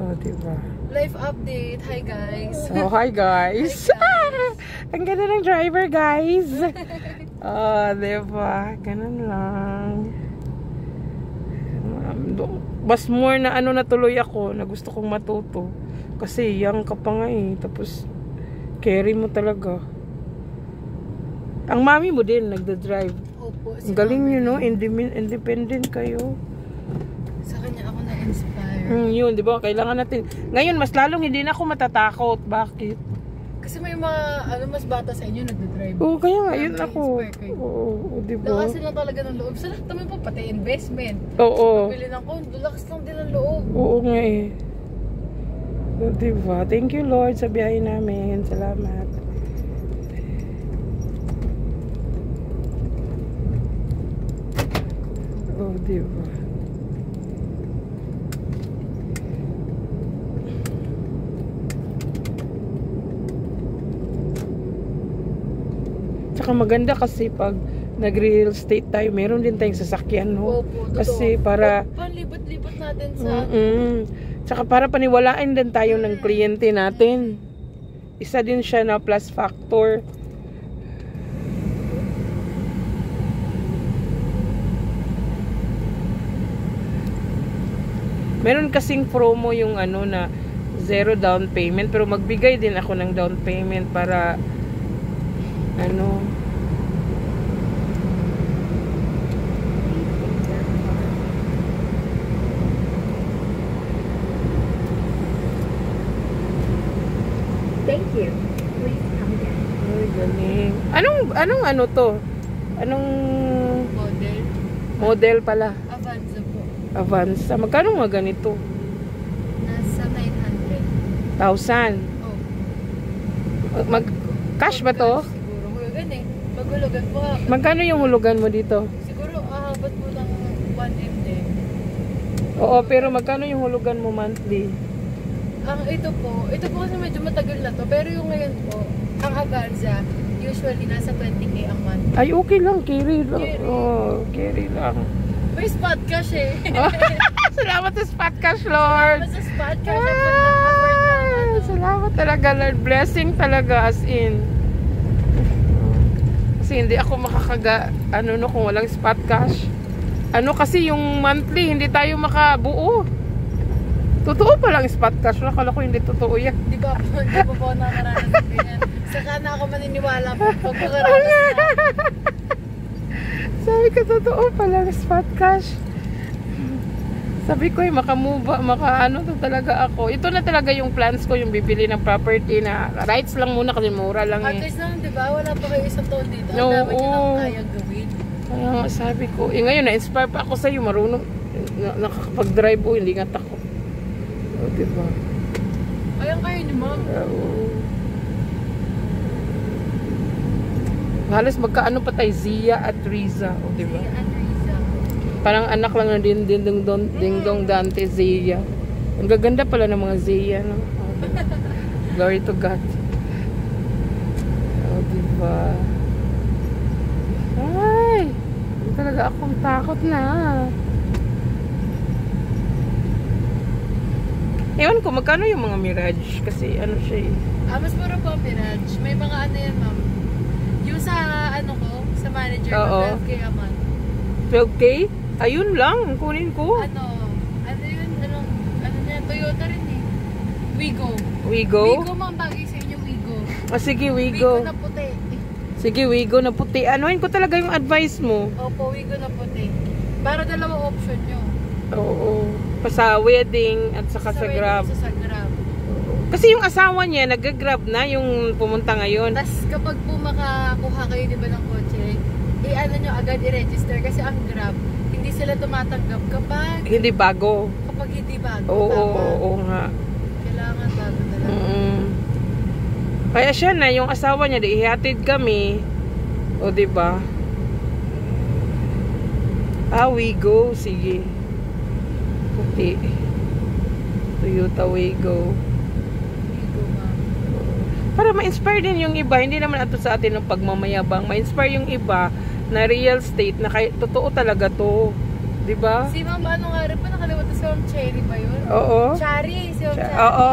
Oh, diba? Life update. Hi guys. Oh, hi guys. Hi guys. Ang ganda ng driver, guys. Oh, diba? Ganun lang. Mas more na ano natuloy ako na gusto kong matuto. Kasi young ka pa nga eh. Tapos, carry mo talaga. Ang mami mo din nagda-drive. Opo. Ang galing nyo, no? Independent kayo. Sa kanya ako na-inspire. Yun, di ba? Kailangan natin. Ngayon, mas lalong hindi na ako matatakot. Bakit? Kasi may mga, mas bata sa inyo nagda-drive. Oo, kaya nga, yun ako. Oo, di ba? Lakas lang talaga ng loob. Sa lahat naman po, pati investment. Oo. Pabili ng condo, lakas lang din ang loob. Oo nga eh. O, di ba? Thank you, Lord, sa biyahe namin. Salamat. Oh, di ba? Tsaka maganda kasi pag nag-real estate tayo, meron din tayong sasakyan, no? Opo, kasi para panlibot-libot natin sa tsaka para paniwalaan din tayo ng kliyente natin. Isa din siya na plus factor. Meron kasing promo yung ano na 0 down payment, pero magbigay din ako ng down payment para ano. Thank you. Please come again. Ay, galing. Anong ano to? Anong model pala? Avanza po. Avanza. Magkano mga ganito? Nasa 900. 1,000. Oh. Cash ba to? Siguro. Hulugan eh. Maghulugan po. Magkano yung hulugan mo dito? Siguro ahabot mo ng 1M din. Oo, pero magkano yung hulugan mo monthly? Ito po kasi medyo matagal na to. Pero yung ngayon po, ang Avanza, usually nasa 20K ang month. Ay, okay lang. Carry lang. Carry. Oh, carry lang. May spot cash eh. Salamat sa spot cash, Lord. Mas sa spot cash. Salamat talaga, Lord. Blessing talaga as in. Kasi hindi ako makakaga, kung walang spot cash. Kasi yung monthly, hindi tayo makabuo. Totoo pa lang spot cash. Nakala ko hindi totoo yan. Di ba po nakaranas ng ganyan. Saka na ako maniniwala po pag makaranas na. Sabi ko, totoo pa lang spot cash. Sabi ko, to talaga ako. Ito na talaga yung plans ko, yung bibili ng property na rights lang muna kasi mura lang At eh. least naman, di ba? Wala pa kayo isang taon dito. No, Ang dami nyo nang kayang gawin. Kaya nga sabi ko, ngayon na-inspire pa ako sa'yo, marunong, nakakapag-drive po, hindi nga tako. O, diba? Ayang kayo ni Ma'am. Halos magkaano pa tayo, Zia at Riza, o diba? Si Andreza. Parang anak lang na ding-dong Dante, Zia. Ang gaganda pala ng mga Zia, no? O, diba? Glory to God. O, diba? Ay! Talaga akong takot na. Ewan ko, magkano yung mga Mirage? Kasi siya eh. Mas mura po ang Mirage. May mga yan, Ma'am. Yung sa, sa manager, Oo. 12K a month. 12K? Ayun lang, kunin ko. Toyota rin eh. Wigo. Wigo? Wigo, Ma'am, bagay sa inyo, Wigo. Sige, Wigo Wigo. na puti. Sige, Wigo na puti. Anuhin ko talaga yung advice mo. Opo, Wigo na puti. Para dalawa option nyo. Oo. Sa wedding at saka sa Grab. Sa Grab. Kasi yung asawa niya, nag-grab na yung pumunta ngayon. Tapos kapag po makakuha kayo, di ba, ng kotse, nyo agad i-register kasi ang Grab, hindi sila tumatanggap kapag Hindi bago. Kapag hindi bago. Oo nga. Kailangan bago talaga. Kaya siya na, yung asawa niya, ihatid kami. O, diba? Wigo. Sige. Puti. Toyota Wigo. Wigo, Ma'am. Para ma-inspire din yung iba. Hindi naman ato sa atin ng pagmamayabang. Ma-inspire yung iba na real estate na totoo talaga to. Diba? Si Ma'am, ano nga rin pa nakalimutan si Ma'am Cherry ba yun? Oo. Cherry. Si Ma'am siya. siya. Oo.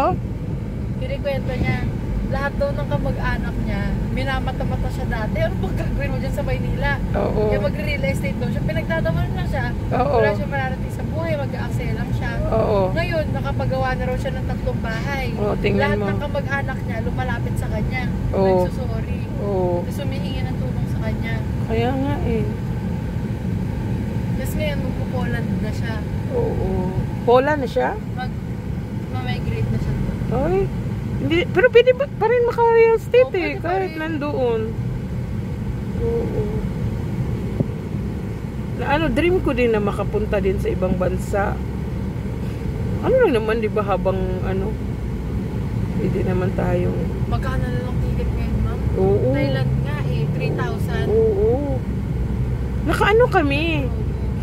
Kinikwento niya, lahat daw ng kamag-anak niya, minamata-mata siya dati. Ano bang gagawin mo dyan sa Maynila? Oo. Kaya mag-real estate daw siya. Pinagdadaman lang siya. Oo. Wala siya mararating sa buhay. Mag-aaksaya lang siya. Oo. Ngayon, nakapagawa na raw siya ng 3 bahay. Oo, tingnan Lahat mo. ng kamag-anak niya lumalapit sa kanya. Oo. Nagsusorry. Oo. Tapos humihingi ng tulong sa kanya. Kaya nga eh. Tapos ngayon, magpo-Poland na siya. Oo. Poland na siya? Mag-migrate na siya doon. Ay. Hindi, pero pwede pa rin maka-real estate Oo, eh. pwede pa Kahit rin. nandoon. Oo. Na ano, dream ko din na makapunta din sa ibang bansa. Ano lang naman, di ba, habang ano, pwede naman tayong... Magkano na lang ticket ngayon, ma'am? Oo. Thailand nga eh, 3,000. Oo. Nakaano kami.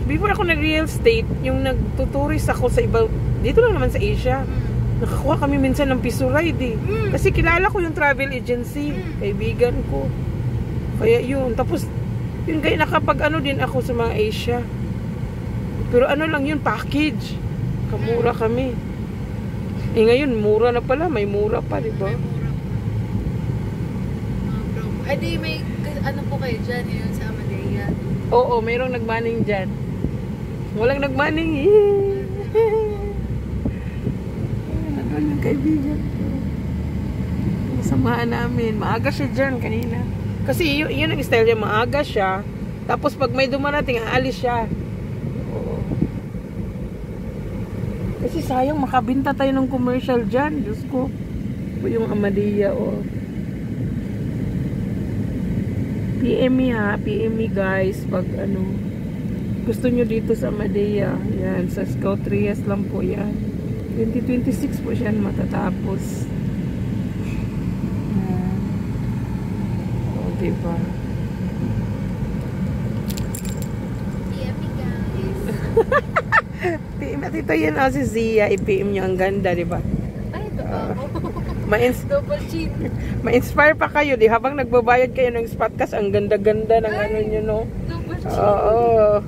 Before ako nag-real estate, yung nagtuturis ako sa ibang, dito lang naman sa Asia, nakakuha kami minsan ng piso ride eh. Kasi kilala ko yung travel agency, kaibigan ko. Kaya yun, tapos, yun kaya nakapag ano din ako sa mga Asia. Pero ano lang yun, package. Kamura kami. Eh ngayon, mura na pala, may mura pa, di ba? May mura pa. Bro. Ay di, may ano po kayo dyan, yun sa Amadea. Oo, mayroong nagmaning dyan. Walang nagmaning. Nandun yung kaibigan ko. Samahan namin. Maaga siya dyan kanina. Kasi yun ang style niya. Maaga siya. Tapos pag may dumarating, aalis siya. Oo. Kasi sayang makabinta tayo ng commercial dyan. Diyos ko. Po yung Amadea. Oh. PM me ha. PM me guys. Pag ano. Gusto nyo dito sa Amadea. Yan. Sa Scout Reyes lang po yan. 2026 po siya matatapos. Yan. O, diba? PM me guys. PM at ito yan. O, si Zia. I-PM nyo. Ang ganda, diba? Ay, ito ba ako? Double chin. Ma-inspire pa kayo. Di habang nagbabayad kayo ng Spotcast, ang ganda-ganda ng ano nyo, no? Double chin. Oo.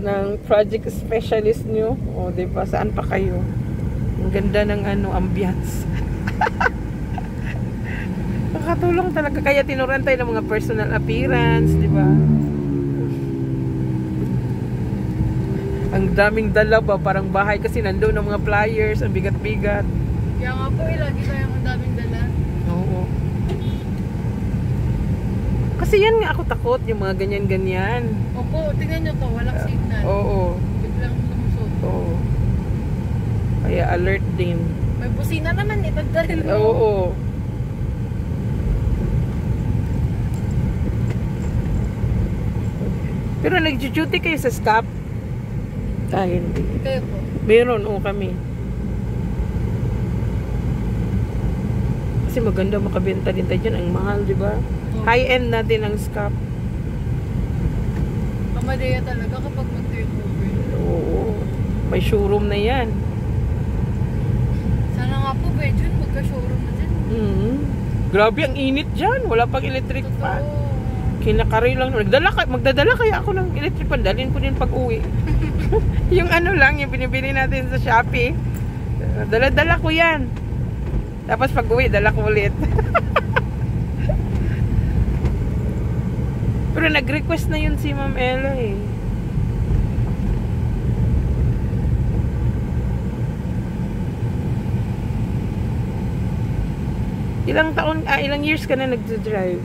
Ng project specialist nyo. O, diba? Saan pa kayo? Ang ganda ng ano, ambience. Nakatulong talaga. Kaya tinuruan tayo ng mga personal appearance, diba? Ang daming dala ba? Parang bahay kasi nandoon ang mga flyers. Ang bigat-bigat. Kaya nga po, lagi tayong ang daming dala. Oo. Kasi yan nga ako takot. Yung mga ganyan-ganyan. Opo, tingnan nyo to, walang signal. Oo. Biglang lumusot. Oo. Kaya alert din. May busina naman, itagdalin mo. Oo. Pero nag-duty kayo sa SCAP? Hindi. Kayo po. Meron, kami. Kasi maganda makabenta din tayo dyan. Ang mahal, di ba? High-end natin ang SCAP. Amadea talaga kapag mag-turnover. Oo. May showroom na yan. Sana nga po, Bejun, magka-showroom na dyan. Grabe, ang init dyan. Wala pang electric fan. Totoo. Kinakari lang. Magdadala kaya ako ng electric fan. Dalhin ko din pag uwi. Yung ano lang, yung binibili natin sa Shopee. Dala-dala ko yan. Tapos pag uwi, dala ko ulit. Pero nag-request na yun si Ma'am Ella eh. Ilang years ka na nag-drive?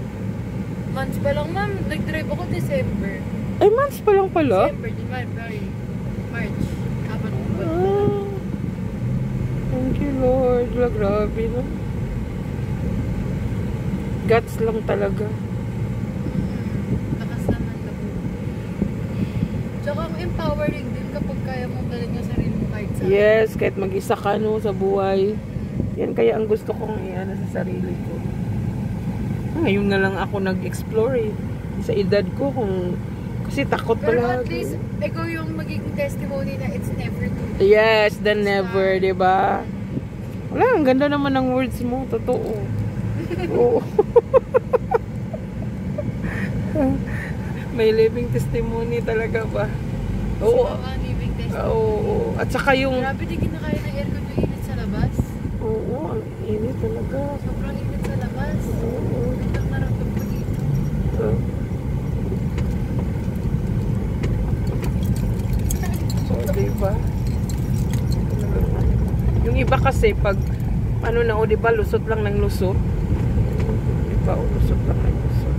Months pa lang, ma'am. Nag-drive ako December. Ay, months pa lang pala? December, January, March. Apat na buwan. Ah, thank you Lord. Grabe no? Guts lang talaga. Lakas naman na po. Tsaka ang empowering din kapag kaya mong dalhin yung sarili mo kahit saan. Yes, kahit mag-isa ka no, sa buhay. Yan kaya ang gusto kong iyan sa sarili ko. Ngayon na lang ako nag-explore eh. Sa edad ko kung kasi takot Pero pala. at least, ikaw yung magiging testimony na it's never too late. Yes, then never, di ba? Wala, ang ganda naman ng words mo. Totoo. Oo. May living testimony talaga ba? Oo. Living testimony. Oo. At saka yung... Grabe, di kinakaya ng aircon yung init sa labas. Oo, ang init talaga. Sobrang init sa labas. Oo. Nagtang naramdam ko dito. So, diba? Yung iba kasi pag ano na o diba lusot lang ng lusot. Diba o lusot lang ng lusot.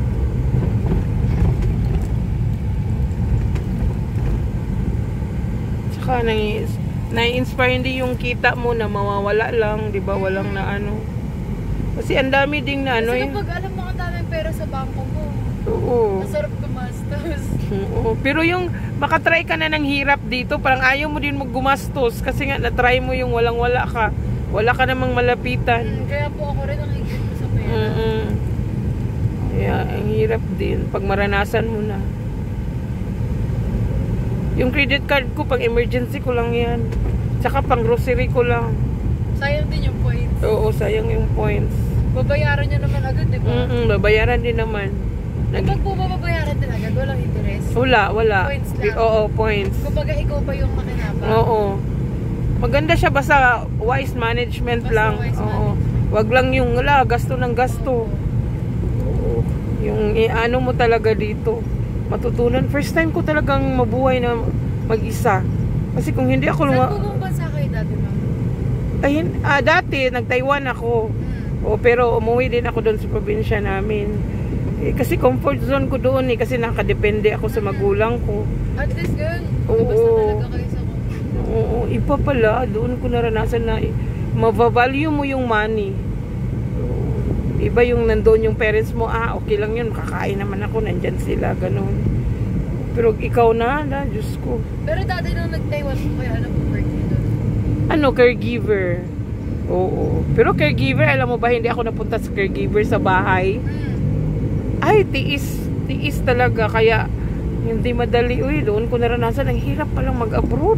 Tsaka na-inspire hindi yung kita mo na mawawala lang, diba? Walang na ano. Kasi ang dami ding na ano Kasi eh. kapag alam mo ang daming pera sa bangko mo, Oo. masarap gumastos. Oo. Pero yung makatry ka na ng hirap dito, parang ayaw mo din gumastos kasi nga na-try mo yung walang-wala ka. Wala ka namang malapitan. Kaya po ako rin ang higit ko sa pera. Kaya ang hirap din pag maranasan mo na. Yung credit card ko, pang emergency ko lang yan. Tsaka pang grocery ko lang. Sayang din yung points. Oo, sayang yung points. Babayaran nyo naman agad, di ba? Babayaran din naman. Kapag po babayaran din agad, walang interest. Wala. Points lang. Oo, points. Kumbaga ikaw pa yung makinabang. Oo. Maganda siya basta wise management Basta lang. wise Oo. Wag lang yung gasto ng gasto. Oo. Yung ano mo talaga dito. Matutunan. First time ko talagang mabuhay na mag-isa. Kasi kung hindi ako Saan po bang bansa kayo dati, ma'am? dati nag-Taiwan ako. O, pero umuwi din ako doon sa probinsya namin. Kasi comfort zone ko doon kasi nakadepende ako sa magulang ko. At least yun. Oo. Basta talaga kayo sa comfort zone. Oo, iba pala. Doon ko naranasan na mabavalue mo yung money. Iba yung nandoon yung parents mo, okay lang yun, makakain naman ako, nandyan sila, ganun. Pero ikaw na, Diyos ko. Pero dati nung nag-Taiwan po kayo, ano po work niyo doon? Caregiver. Oo. Pero caregiver, alam mo ba, hindi ako napunta sa caregiver sa bahay. Ay, tiis talaga. Kaya, hindi madali. Doon ko naranasan, ang hirap palang mag-abroad.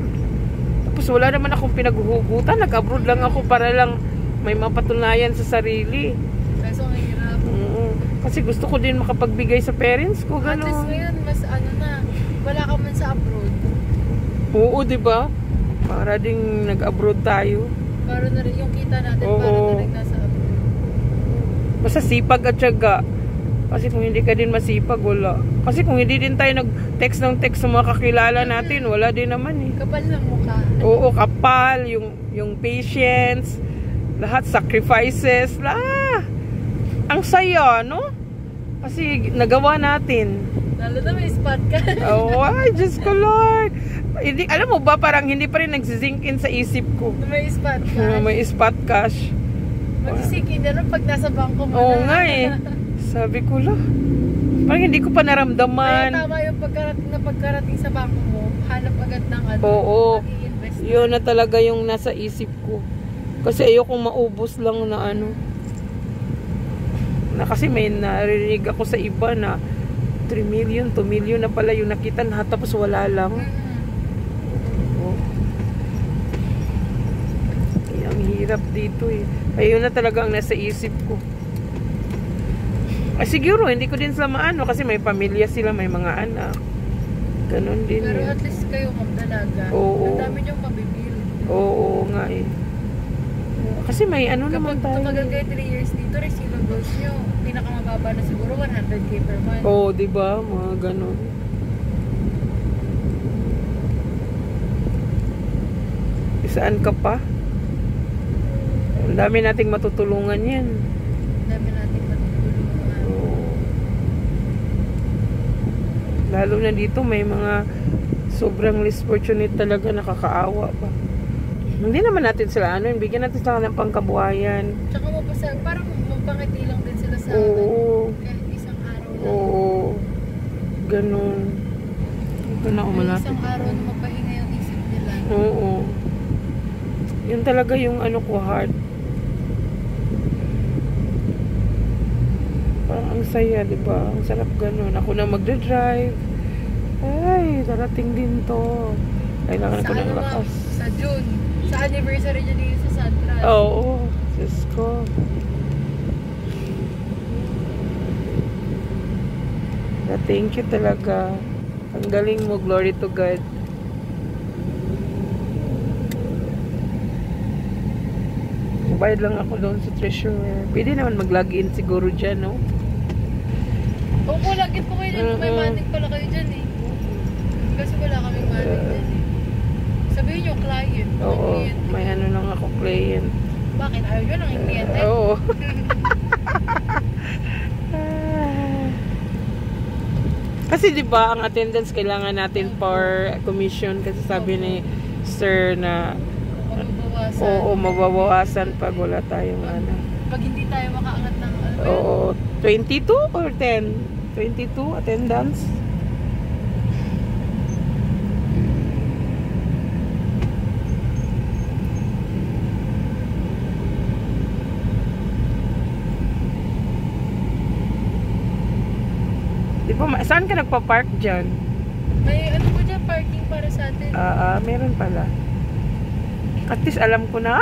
Tapos wala naman akong pinaghuhugutan. Nag-abroad lang ako para lang may mapatunayan sa sarili. Kaso ang hirap. Kasi gusto ko din makapagbigay sa parents ko, At least gano'n. ngayon, mas wala ka man sa abroad. Oo, diba? Para ding nag-abroad tayo. Para na rin yung kita natin, para na rin nasa abroad. Basta sipag at tiyaga. Kasi kung hindi ka din masipag, wala. Kasi kung hindi din tayo nag-text ng text sa mga kakilala natin, wala din naman eh. Kapal ng mukha. Oo, kapal, yung patience, lahat sacrifices, ang saya, no? Kasi nagawa natin. Lalo na may spot ka. Ay, Diyos ko Lord. Hindi, alam mo ba, parang hindi pa rin nagsisink in sa isip ko. May spot ka. May spot cash. Magsisink in na pag nasa bangko mo Oo na. nga eh. Sabi ko lang. Parang hindi ko pa naramdaman. Kaya tama yung pagkarating sa bangko mo, hanap agad ng Oo. i-invest. Yun na talaga yung nasa isip ko. Kasi ayokong maubos lang na kasi may narinig ako sa iba na 3 million, 2 million na pala yung nakita na tapos wala lang. Ang hirap dito eh. Ayun na talaga ang nasa isip ko. Siguro hindi ko din sila maano kasi may pamilya sila, may mga anak. Ganon din. Pero at least kayo ma'am talaga. Oo. Ang dami niyong mabibil. Oo nga eh. Kasi may naman tayo. Kapag kayo 3 years dito, receivables nyo, pinakamababa na siguro 100k per month. Oo, diba? Mga ganon. Saan ka pa? Ang dami nating matutulungan yan. Ang dami nating matutulungan. Lalo na dito may mga sobrang less fortunate talaga, nakakaawa pa. Hindi naman natin sila bigyan natin sila ng pangkabuhayan. Tsaka parang mapangiti lang din sila sa kahit isang araw lang. Oo. Ganon. Ito na umalapit. Isang araw na mapahinga yung isip nila. Oo. Yun talaga yung ko hard. Parang ang saya, diba? Ang sarap ganon. Ako na magdadrive. Ay, darating din to. Kailangan ko ng lakas. Sa June. Sa anniversary niya dito sa Sandra. Oo. Diyos ko. Thank you talaga. Ang galing mo. Glory to God. Magbayad lang ako doon sa treasurer. Pwede naman mag-login siguro dyan, no? Opo, lagi po kayo dyan. May manig pala kayo dyan eh. Kasi wala kaming manig dyan eh. Sabihin nyo, client. Oo, may ano lang ako, client. Bakit? Ayaw nyo lang yung client eh? Oo. Kasi di ba ang attendance kailangan natin for commission kasi sabi ni sir na Mababawasan. oo, mababawasan pag wala tayong ano. Pag hindi tayo makaangat ng ano ba yun? Oo, 22 or 10? 22 attendance. Di ba, saan ka nagpa-park dyan? May ano po dyan, parking para sa atin. Meron pala. At least alam ko na.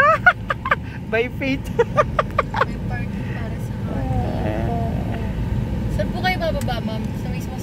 By faith. May parking para sa atin. Saan po kayo bababa, ma'am? Sa mismo